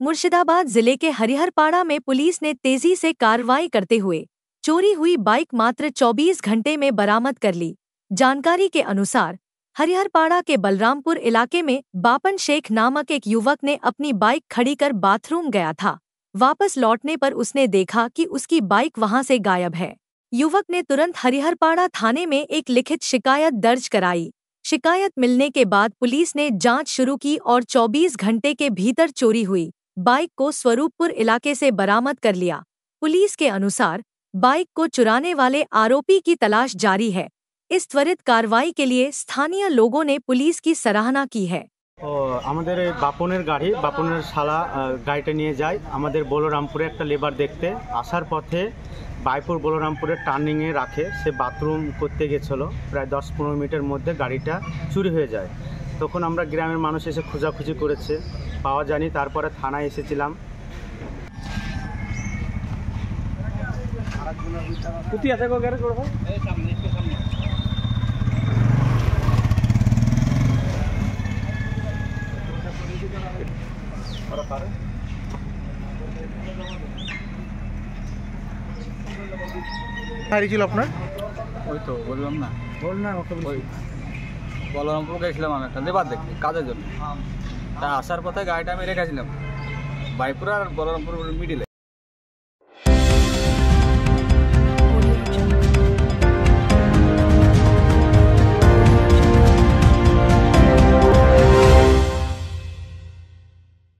मुर्शिदाबाद जिले के हरिहरपाड़ा में पुलिस ने तेजी से कार्रवाई करते हुए चोरी हुई बाइक मात्र 24 घंटे में बरामद कर ली। जानकारी के अनुसार हरिहरपाड़ा के बलरामपुर इलाके में बापन शेख नामक एक युवक ने अपनी बाइक खड़ी कर बाथरूम गया था। वापस लौटने पर उसने देखा कि उसकी बाइक वहां से गायब है। युवक ने तुरंत हरिहरपाड़ा थाने में एक लिखित शिकायत दर्ज कराई। शिकायत मिलने के बाद पुलिस ने जांच शुरू की और 24 घंटे के भीतर चोरी हुई बाइक को स्वरूपपुर इलाके से बरामद कर लिया। पुलिस के अनुसार बाइक को चुराने वाले आरोपी की तलाश जारी है। इस त्वरित कार्रवाई के लिए स्थानीय लोगों ने पुलिस की सराहना की है। আমাদের বাপনের গাড়ি বাপনের শালা গাড়িটা নিয়ে যায় আমাদের বলরামপুরে একটা লেবার দেখতে আসার পথে বাইপুর বলরামপুরের টার্নিংয়ে রাখে সে বাথরুম করতে গেছিলো প্রায় 10-15 মিনিটের মধ্যে গাড়িটা চুরি হয়ে যায়। তখন আমরা গ্রামের মানুষ এসে খোঁজাখুঁজি করেছে পাওয়া যায়নি, তারপরে থানায় এসেছিলাম। কোথায় আছে গো গ্যারেজ করব এই সামনে একটু সামনে হারিয়েছিল আপনার? ওই তো বললাম না, ওই বলরামপুর গেছিলাম আমি একটা লেবার দেখতে কাজের জন্য। তা আসার পথে গাড়িটা আমি রেখেছিলাম বাইপুর আর বলরামপুর মিডিলে।